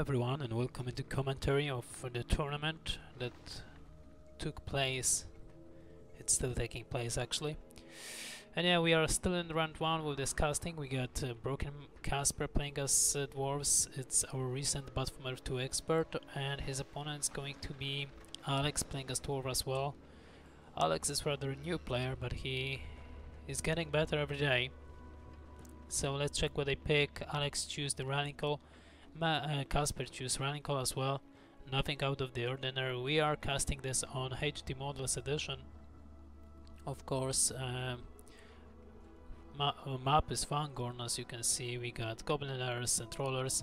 everyone and welcome into commentary of the tournament that took place. It's still taking place actually. And yeah, we are still in round 1 with this casting. We got Broken Casper playing as Dwarves. It's our recent Bottomer 2 expert, and his opponent's going to be Alex playing as Dwarf as well. Alex is rather a new player, but he is getting better every day. So let's check what they pick. Alex choose the running call. Casper choose running call as well. Nothing out of the ordinary. We are casting this on HD Models Edition. Of course, map is Fangorn. As you can see, we got Gobliners and Trollers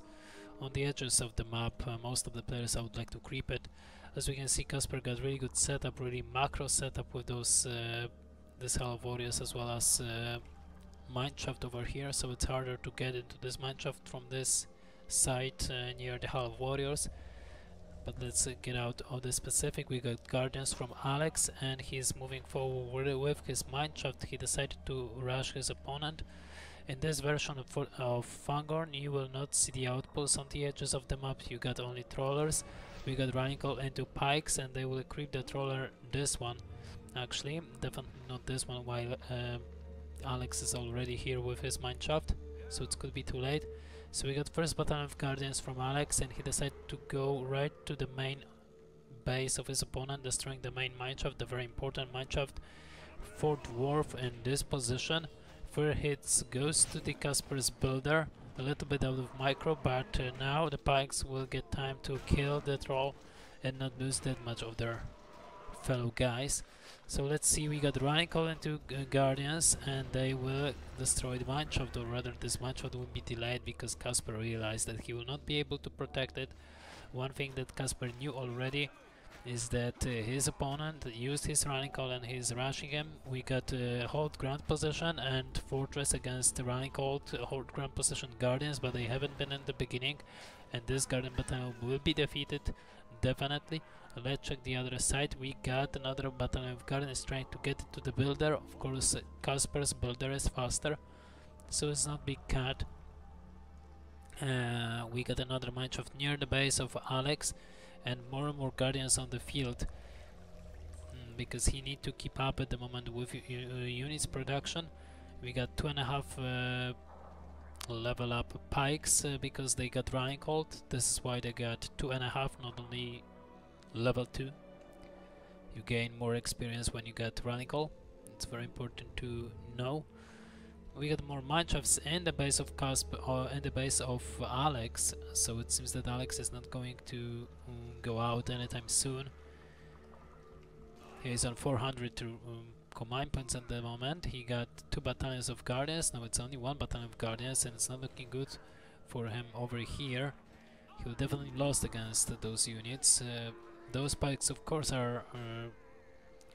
on the edges of the map. Most of the players I would like to creep it. As we can see, Casper got really good setup, really macro setup with those this Hell of Warriors as well as mineshaft over here, so it's harder to get into this mineshaft from this site near the Hell of Warriors. But let's get out of the specific. We got Guardians from Alex, and he's moving forward with his mineshaft. He decided to rush his opponent. In this version of Fangorn, you will not see the outposts on the edges of the map. You got only Trollers. We got running call into pikes, and they will creep the Troller. This one, actually, definitely not this one, while Alex is already here with his mineshaft, so it could be too late. So we got first battalion of Guardians from Alex, and he decided to go right to the main base of his opponent, destroying the main mineshaft, the very important mineshaft for Dwarf in this position. 4 hits goes to the Casper's builder, a little bit out of micro, but now the pikes will get time to kill the troll and not lose that much of their fellow guys. So let's see, we got running call into Guardians, and they will destroy the mineshaft, or rather this mineshaft will be delayed because Casper realized that he will not be able to protect it. One thing that Casper knew already is that his opponent used his running call and he's rushing him. We got hold ground position and fortress against the running call, hold ground position Guardians, but they haven't been in the beginning, and this Guardian battalion will be defeated definitely. Let's check the other side. We got another battalion of Guardians trying to get to the builder. Of course, Casper's builder is faster, so it's not big cut. We got another mineshaft near the base of Alex, and more Guardians on the field, because he need to keep up at the moment with units production. We got 2.5 level up pikes because they got running called. This is why they got 2.5, not only level 2. You gain more experience when you get running call. It's very important to know. We got more mineshafts in the base of Casper, or in the base of Alex, so it seems that Alex is not going to go out anytime soon. He's on 400 to combine points at the moment. He got 2 battalions of Guardians. Now it's only 1 battalion of Guardians, and it's not looking good for him over here. He will definitely lost against those units. Those pikes, of course, are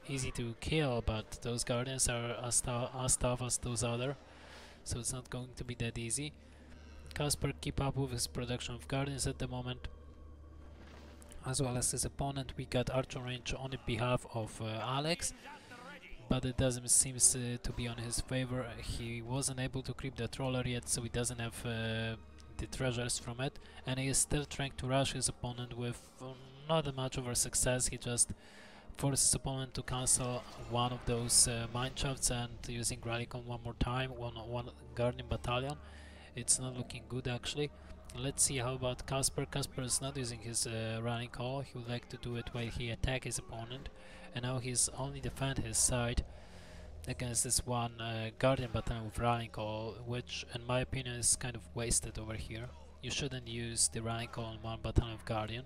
easy to kill, but those Guardians are as tough as those other, so it's not going to be that easy. Casper keep up with his production of Guardians at the moment, as well as his opponent. We got archer range on the behalf of Alex, but it doesn't seem to be on his favor. He wasn't able to creep the Troller yet, so he doesn't have the treasures from it, and he is still trying to rush his opponent with not much of a success. He just forces his opponent to cancel one of those mineshafts, and using rally call one more time, one Guardian battalion. It's not looking good actually. Let's see how about Casper. Casper is not using his running call. He would like to do it while he attack his opponent, and now he's only defend his side against this one Guardian battalion with running call, which in my opinion is kind of wasted over here. You shouldn't use the running call on one battalion of Guardian,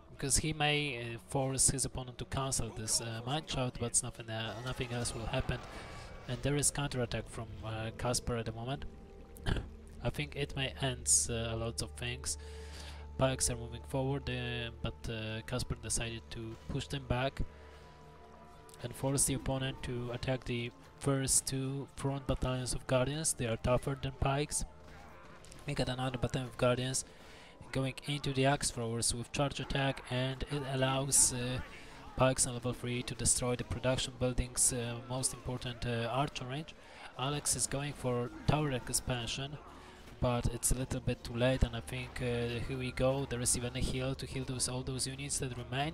because he may force his opponent to cancel this mineshaft, but nothing else will happen. And there is counterattack from Casper at the moment. I think it may end lots of things. Pikes are moving forward, but Casper decided to push them back and force the opponent to attack the first 2 front battalions of Guardians. They are tougher than pikes. We got another battalion of Guardians going into the axe throwers with charge attack, and it allows pikes on level 3 to destroy the production buildings, most important archer range. Alex is going for tower expansion, but it's a little bit too late, and I think here we go, there is even a heal to heal all those units that remain,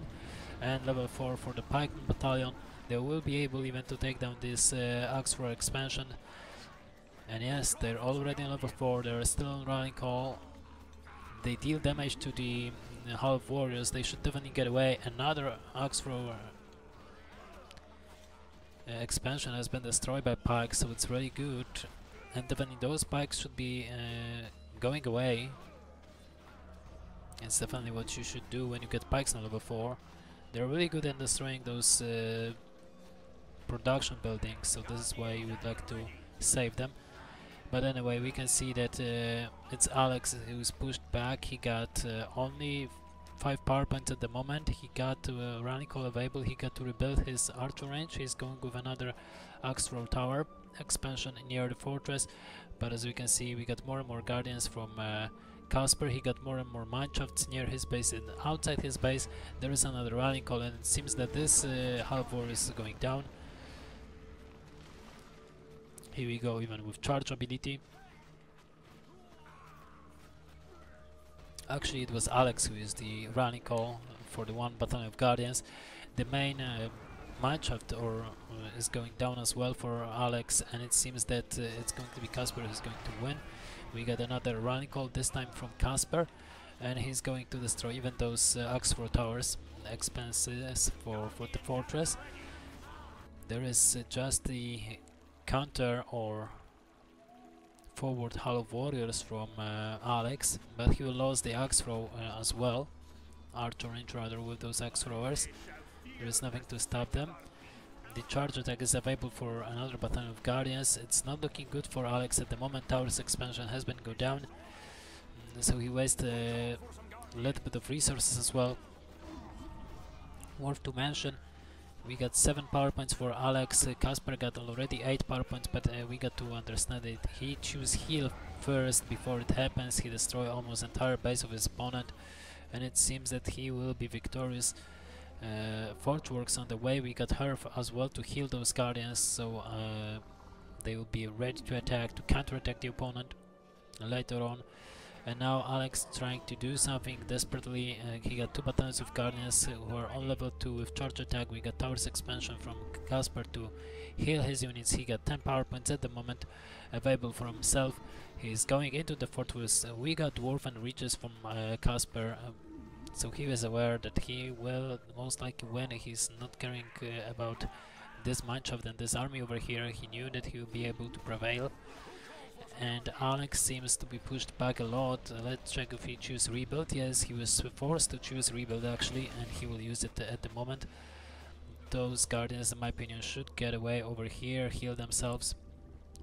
and level 4 for the pikeman battalion. They will be able even to take down this axe for expansion. And yes, they're already on level 4, they're still on rallying call. They deal damage to the half warriors, they should definitely get away. Another axe thrower expansion has been destroyed by pikes, so it's really good. And definitely those pikes should be going away. It's definitely what you should do when you get pikes on level 4. They're really good at destroying those production buildings, so this is why you would like to save them. But anyway, we can see that it's Alex who's pushed back. He got only 5 power points at the moment. He got rallying call available. He got to rebuild his archer range. He's going with another axe throw tower expansion near the fortress. But as we can see, we got more and more guardians from Casper. He got more and more mineshafts near his base, and outside his base there is another rallying call, and it seems that this half war is going down. Here we go, even with charge ability. Actually, it was Alex who is the rallying call for the one battalion of guardians. The main mineshaft is going down as well for Alex, and it seems that it's going to be Casper who's going to win. We got another rallying call, this time from Casper, and he's going to destroy even those axe for towers expenses for the fortress. There is just the counter or forward hollow warriors from Alex, but he will lose the axe throw as well. Archer range rather with those axe throwers. There is nothing to stop them. The charge attack is available for another battalion of guardians. It's not looking good for Alex at the moment. Tower's expansion has been go down, so he wastes a little bit of resources as well. Worth to mention, we got 7 power points for Alex. Casper got already 8 power points, but we got to understand it. He choose heal first before it happens. He destroy almost entire base of his opponent, and it seems that he will be victorious. Forge works on the way. We got her as well to heal those guardians, so they will be ready to attack, to counter-attack the opponent later on. And now Alex trying to do something desperately. He got 2 battalions of guardians who are on level 2 with charge attack. We got towers expansion from Casper to heal his units. He got 10 power points at the moment available for himself. He's going into the fortress. We got dwarf and reaches from Casper, so he was aware that he will most likely win. He's not caring about this mineshaft and this army over here. He knew that he will be able to prevail. And Alex seems to be pushed back a lot. Let's check if he chooses rebuild. Yes, he was forced to choose rebuild actually, and he will use it at the moment. Those guardians, in my opinion, should get away over here, heal themselves.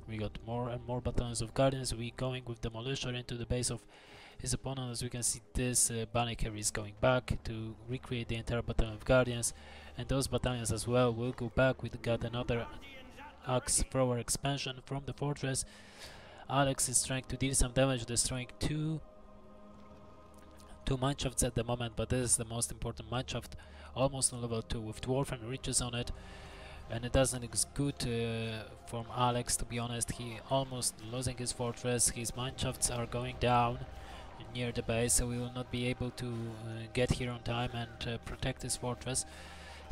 We got more and more battalions of guardians. We going with Demolisher into the base of his opponent. As we can see, this Banneker is going back to recreate the entire battalion of guardians, and those battalions as well will go back. We got another axe thrower expansion from the fortress. Alex is trying to deal some damage, destroying two mineshafts at the moment, but this is the most important mineshaft, almost on level 2 with dwarf and riches on it, and it doesn't look good from Alex, to be honest. He almost losing his fortress. His mineshafts are going down near the base, so he will not be able to get here on time and protect his fortress.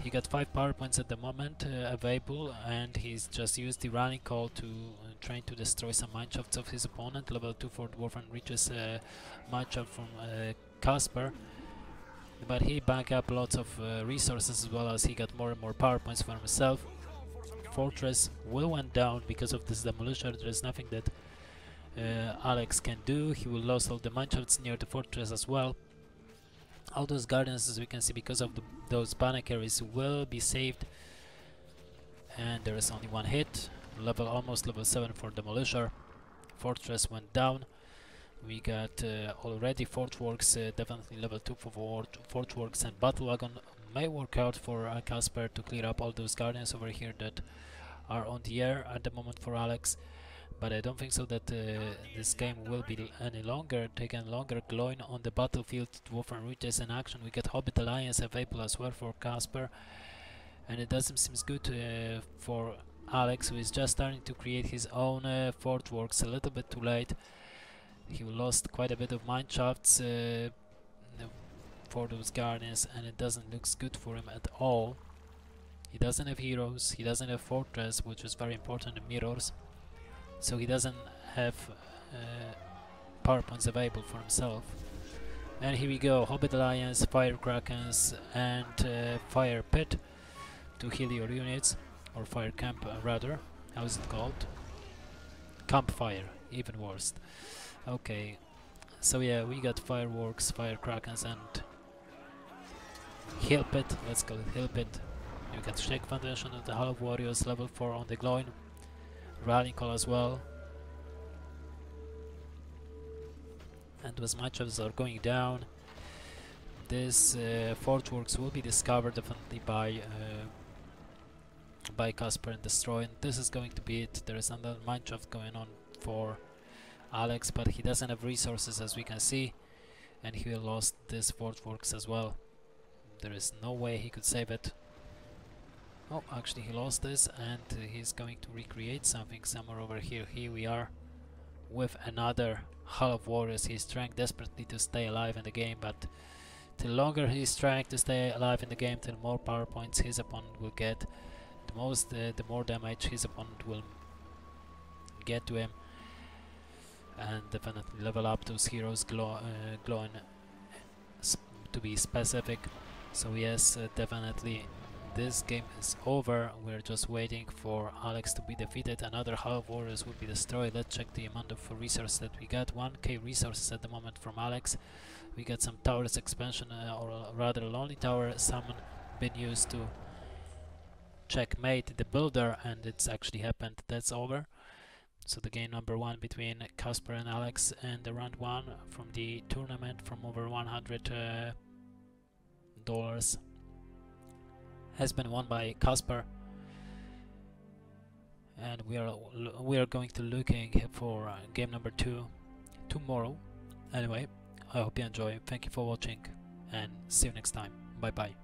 He got 5 power points at the moment available, and he's just used the rallying call to trying to destroy some mineshafts of his opponent. Level 2 for dwarf and reaches mineshaft from Casper, but he back up lots of resources as well, as he got more and more power points for himself. Fortress will went down because of this Demolisher. There is nothing that Alex can do. He will lose all the mineshafts near the fortress as well. All those guardians, as we can see, because of those banner carries, will be saved. And there is only 1 hit. Almost level 7 for Demolisher. Fortress went down. We got already Forge Works, definitely level 2 for Forge Works, and Battle Wagon may work out for Casper to clear up all those guardians over here that are on the air at the moment for Alex. But I don't think so that this game will be any longer, taken longer. Glowing on the battlefield, Dwarf and Riches in action. We get Hobbit Alliance available as well for Casper, and it doesn't seem good for Alex, who is just starting to create his own Forge Works a little bit too late. He lost quite a bit of mine shafts for those guardians, and it doesn't look good for him at all. He doesn't have heroes, he doesn't have fortress, which is very important in mirrors, so he doesn't have power points available for himself. And here we go, Hobbit Alliance, Fire Krakens and Fire Pit to heal your units, or Fire Camp rather, how is it called? Campfire, even worse. Okay, so yeah, we got Fireworks, Fire Krakens and Hill Pit, let's call it Hill Pit. You got Shake Foundation of the Hall of Warriors, level 4 on the Gloin, Rallying Call as well. And as matchups are going down, this Forge Works will be discovered definitely by Casper and Destroy, and this is going to be it. There is another mineshaft going on for Alex, but he doesn't have resources as we can see, and he lost this Forge Works as well. There is no way he could save it. Oh, actually he lost this, and he's going to recreate something somewhere over here. Here we are with another Hall of Warriors. He's trying desperately to stay alive in the game, but the longer he's trying to stay alive in the game, the more power points his opponent will get. The more damage his opponent will get to him, and definitely level up those heroes, glowing to be specific. So yes, definitely this game is over. We're just waiting for Alex to be defeated. Another Hall of Warriors will be destroyed. Let's check the amount of resources that we got. 1k resources at the moment from Alex. We got some towers expansion, or rather Lonely Tower summon been used to checkmate the builder, and it's actually happened. That's over. So the game number 1 between Casper and Alex, and the round 1 from the tournament from over $100 has been won by Casper, and we are going to looking for game number 2 tomorrow. Anyway, I hope you enjoy. Thank you for watching, and see you next time. Bye bye.